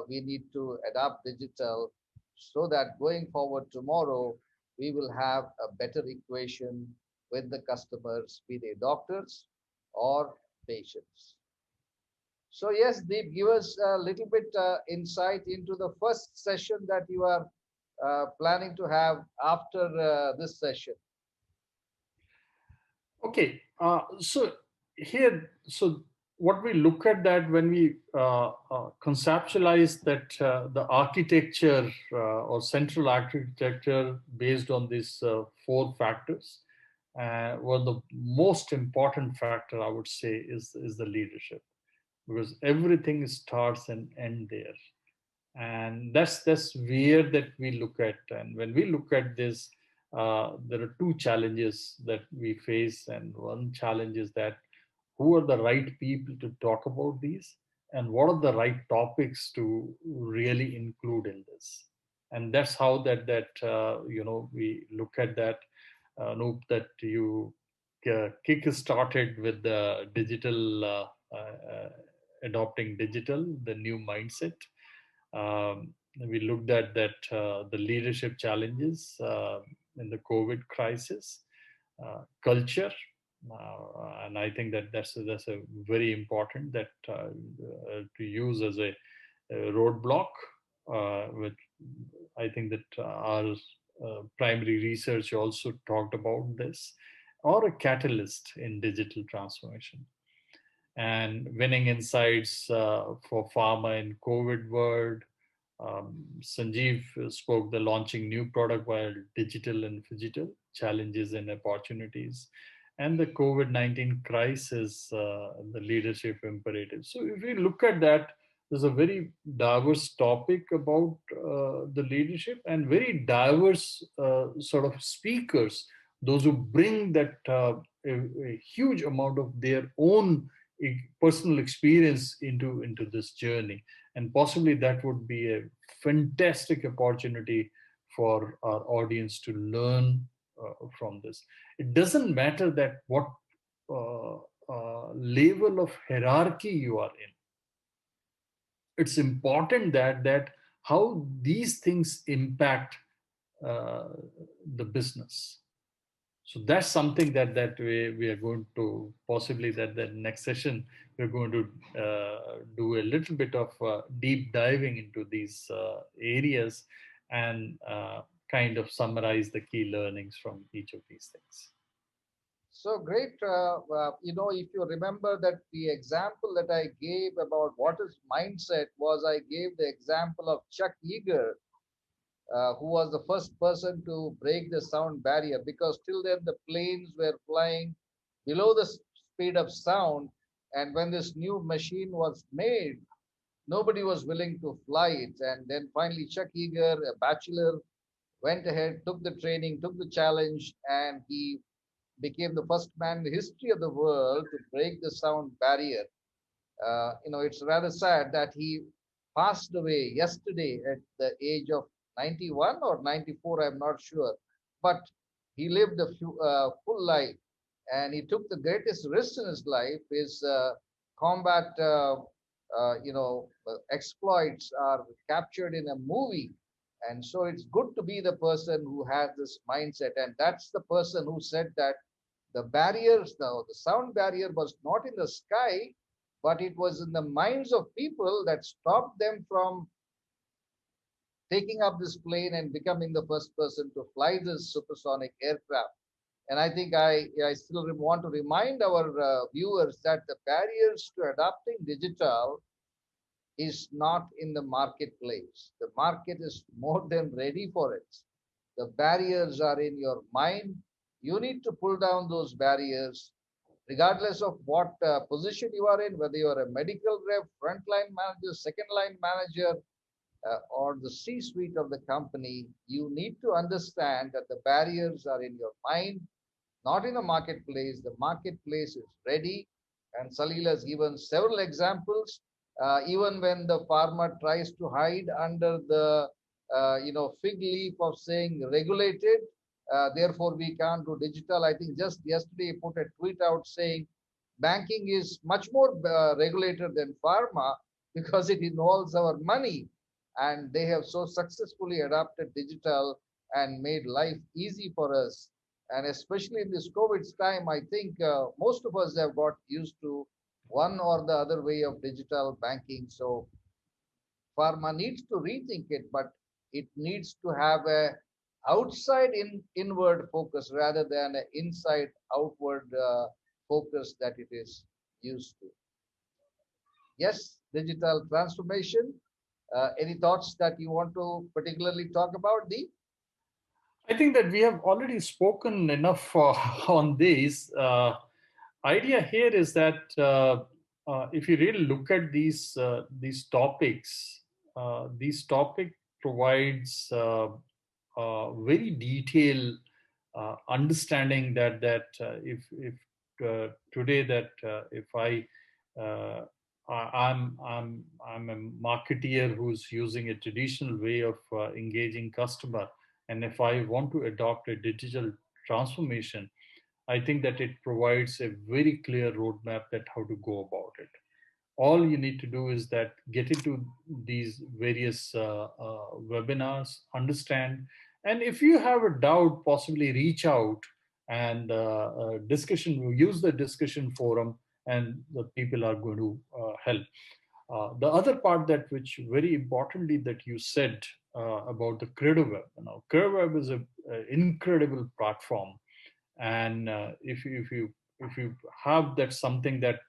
we need to adapt digital so that going forward tomorrow, we will have a better equation with the customers, be they doctors or patients. So, yes, Deep, give us a little bit insight into the first session that you are planning to have after this session. Okay, so what we look at that when we conceptualize that the architecture or central architecture based on these four factors, well, the most important factor I would say is the leadership, because everything starts and end there. And that's where that we look at. And when we look at this, there are two challenges that we face. And one challenge is that who are the right people to talk about these, and what are the right topics to really include in this. And that's how we look at that. Nope, that you kick started with the digital, adopting digital, the new mindset. We looked at that the leadership challenges in the COVID crisis, culture, and I think that that's a very important that to use as a roadblock, which I think that our primary research also talked about this, or a catalyst in digital transformation. And winning insights for pharma in COVID world. Sanjeev spoke the launching new product while digital and phygital challenges and opportunities, and the COVID-19 crisis, the leadership imperative. So if we look at that, there's a very diverse topic about the leadership and very diverse sort of speakers, those who bring that a huge amount of their own personal experience into this journey. And possibly that would be a fantastic opportunity for our audience to learn from this. It doesn't matter that what level of hierarchy you are in. It's important that how these things impact uh, the business. So that's something that we are going to possibly that next session we're going to do a little bit of deep diving into these areas and kind of summarize the key learnings from each of these things. So great. If you remember that the example that I gave about what is mindset was I gave the example of Chuck Yeager, who was the first person to break the sound barrier because till then the planes were flying below the speed of sound. And when this new machine was made, nobody was willing to fly it. And then finally, Chuck Yeager, a bachelor, went ahead, took the training, took the challenge, and he became the first man in the history of the world to break the sound barrier. It's rather sad that he passed away yesterday at the age of 91 or 94, I'm not sure. But he lived a full life, and he took the greatest risk in his life. His combat, exploits are captured in a movie. And so it's good to be the person who has this mindset. And that's the person who said that the barriers, the sound barrier was not in the sky, but it was in the minds of people that stopped them from taking up this plane and becoming the first person to fly this supersonic aircraft. And I think I still want to remind our viewers that the barriers to adopting digital is not in the marketplace. The market is more than ready for it. The barriers are in your mind. You need to pull down those barriers, regardless of what position you are in, whether you are a medical rep, frontline manager, second line manager, or the C suite of the company. You need to understand that the barriers are in your mind, not in the marketplace. The marketplace is ready, and Salil has given several examples. Even when the farmer tries to hide under the fig leaf of saying regulated, therefore we can't do digital. I think just yesterday he put a tweet out saying banking is much more regulated than pharma because it involves our money, and they have so successfully adopted digital and made life easy for us. And especially in this COVID time, I think most of us have got used to one or the other way of digital banking. So pharma needs to rethink it, but it needs to have a outside inward focus rather than an inside outward focus that it is used to. Yes, digital transformation. Any thoughts that you want to particularly talk about, Deep? I think that we have already spoken enough on these. Idea here is that if you really look at these topics, these topic provides very detailed understanding that if today that if uh, I'm a marketeer who's using a traditional way of engaging customer, and if I want to adopt a digital transformation, I think that it provides a very clear roadmap that how to go about it. All you need to do is that get into these various webinars, understand, and if you have a doubt, possibly reach out and discussion. Use the discussion forum, and the people are going to help. The other part that which very importantly that you said about the credo web. Credo web is a incredible platform, and if you have that something that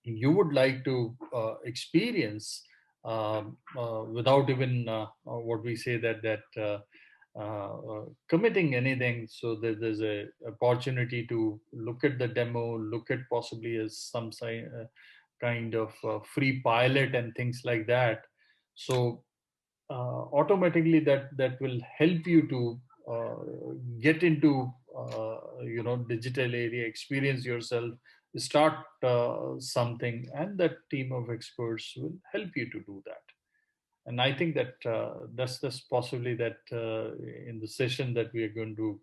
you would like to experience without even what we say that committing anything, so there's a opportunity to look at the demo, look at possibly as some kind of free pilot and things like that. So automatically that will help you to get into digital area, experience yourself, start something, and that team of experts will help you to do that. And I think that that's possibly that in the session that we are going to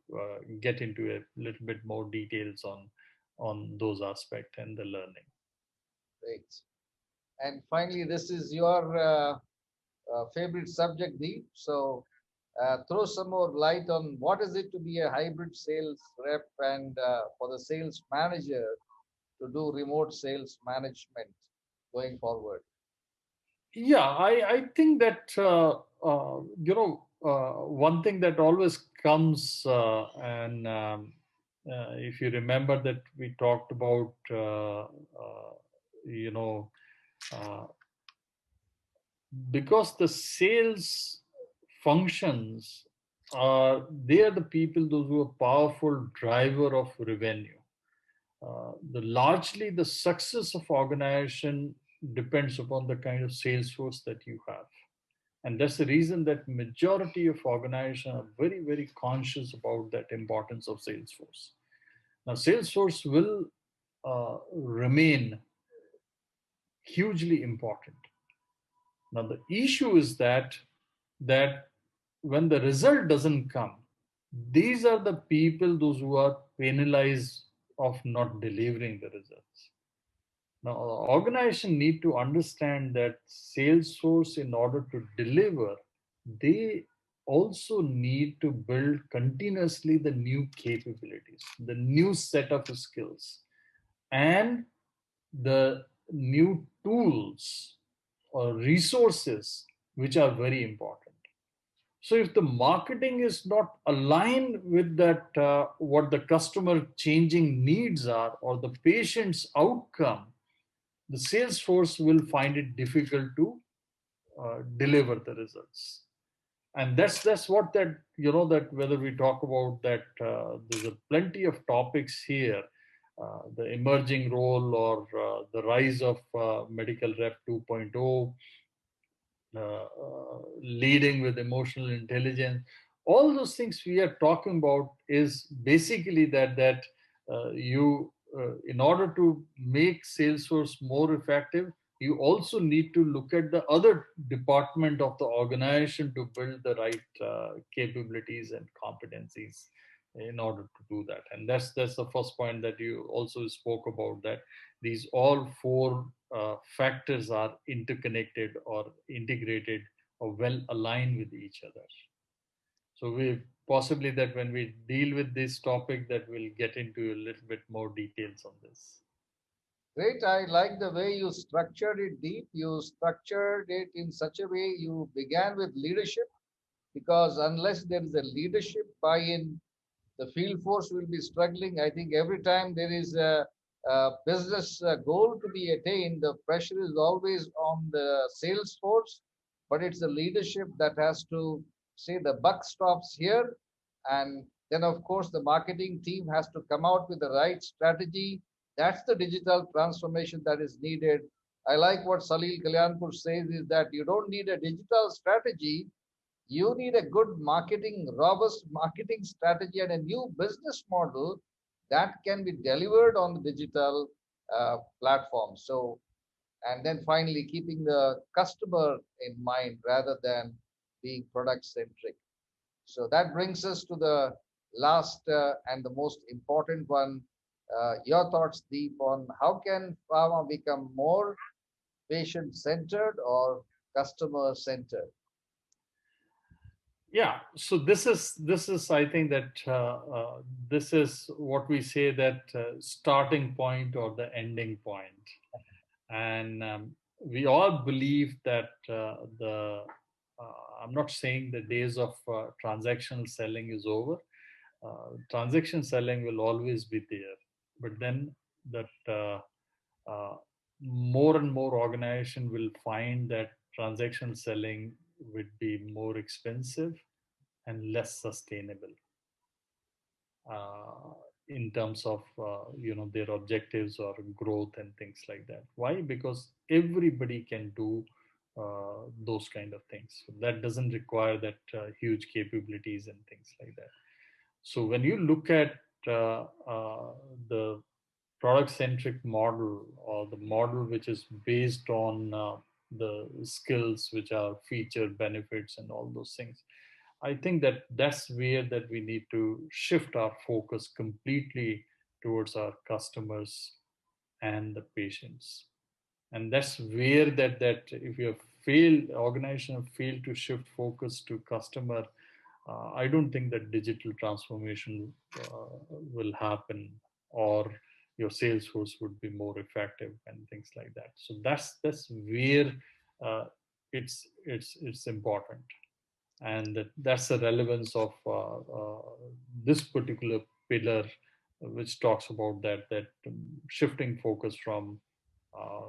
get into a little bit more details on those aspects and the learning. Great. And finally, this is your favorite subject, Deep. So throw some more light on what is it to be a hybrid sales rep and for the sales manager to do remote sales management going forward. Yeah, I think that one thing that always comes and If you remember that we talked about, you know, uh, because the sales functions are, they are the people, those who are powerful driver of revenue. The largely the success of organization depends upon the kind of sales force that you have, and that's the reason that majority of organizations are very very conscious about that importance of sales force. Now sales force will remain hugely important. Now the issue is that when the result doesn't come, these are the people those who are penalized of not delivering the results. Now, organization need to understand that Salesforce, in order to deliver, they also need to build continuously the new capabilities, the new set of skills, and the new tools or resources, which are very important. So, if the marketing is not aligned with that, what the customer changing needs are or the patient's outcome, the sales force will find it difficult to deliver the results. And that's what that, that whether we talk about that, there's a plenty of topics here, the emerging role or the rise of medical rep 2.0, leading with emotional intelligence. All those things we are talking about is basically that you in order to make Salesforce more effective, you also need to look at the other department of the organization to build the right capabilities and competencies in order to do that. And that's the first point that you also spoke about, that these all four factors are interconnected or integrated or well aligned with each other. So we possibly that when we deal with this topic, that we'll get into a little bit more details on this. Great. I like the way you structured it deep. You structured it in such a way you began with leadership, because unless there is a leadership buy in, the field force will be struggling. I think every time there is a business goal to be attained, the pressure is always on the sales force, but it's the leadership that has to say the buck stops here. And then, of course, the marketing team has to come out with the right strategy. That's the digital transformation that is needed. I like what Salil Kalyanpur says is that you don't need a digital strategy, you need a good marketing, robust marketing strategy and a new business model that can be delivered on the digital platform. So, and then finally, keeping the customer in mind rather than being product centric. So that brings us to the last and the most important one. Your thoughts, Deep, on how can pharma become more patient centered or customer centered? Yeah, so this is I think that this is what we say, that starting point or the ending point. And we all believe that the I'm not saying the days of transactional selling is over. Transaction selling will always be there, but then that uh, more and more organization will find that transactional selling would be more expensive and less sustainable uh, in terms of their objectives or growth and things like that. Why? Because everybody can do those kind of things. So that doesn't require that huge capabilities and things like that. So when you look at the product centric model, or the model which is based on the skills which are feature benefits and all those things, I think that that's where that we need to shift our focus completely towards our customers and the patients. And that's where that if you have failed, organization have failed to shift focus to customer, I don't think that digital transformation will happen, or your sales force would be more effective and things like that. So that's where uh, it's important, and that's the relevance of this particular pillar which talks about that shifting focus from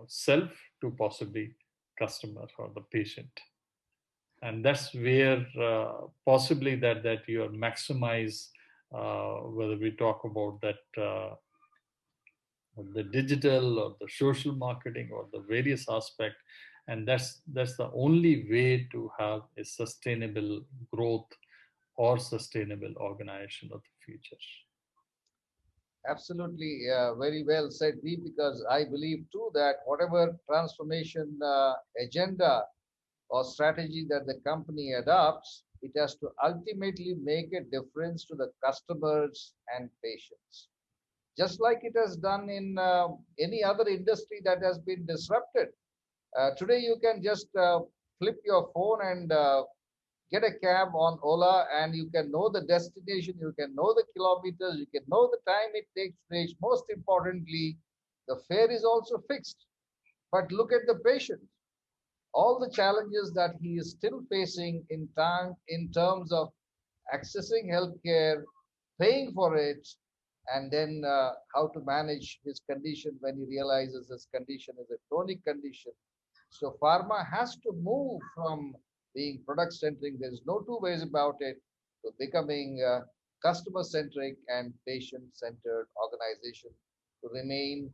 self to possibly customer or the patient. And that's where possibly that you maximize, whether we talk about that the digital or the social marketing or the various aspect, and that's the only way to have a sustainable growth or sustainable organization of the future. Absolutely, very well said, Deep, because I believe too that whatever transformation agenda or strategy that the company adopts, it has to ultimately make a difference to the customers and patients. Just like it has done in any other industry that has been disrupted. Today, you can just flip your phone and get a cab on Ola, and you can know the destination, you can know the kilometers, you can know the time it takes to reach. Most importantly, the fare is also fixed. But look at the patient, all the challenges that he is still facing in terms of accessing healthcare, paying for it, and then how to manage his condition when he realizes his condition is a chronic condition. So pharma has to move from being product centric, there's no two ways about it, to becoming customer centric and patient centered organization to remain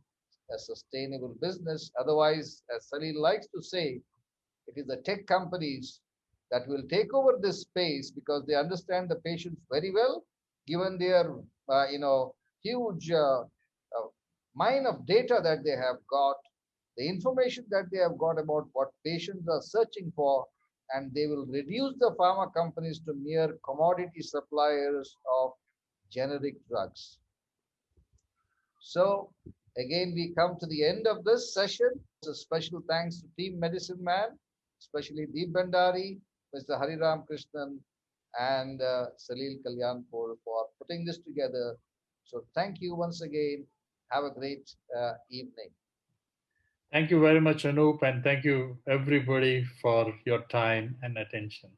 a sustainable business. Otherwise, as Salil likes to say, it is the tech companies that will take over this space because they understand the patients very well, given their huge mine of data that they have got, the information that they have got about what patients are searching for, and they will reduce the pharma companies to mere commodity suppliers of generic drugs. So, again, we come to the end of this session. A special thanks to Team Medicine Man, especially Deep Bhandari, Mr. Hariram Krishnan, and Salil Kalyanpur for putting this together. So, thank you once again. Have a great evening. Thank you very much, Anup, and thank you everybody for your time and attention.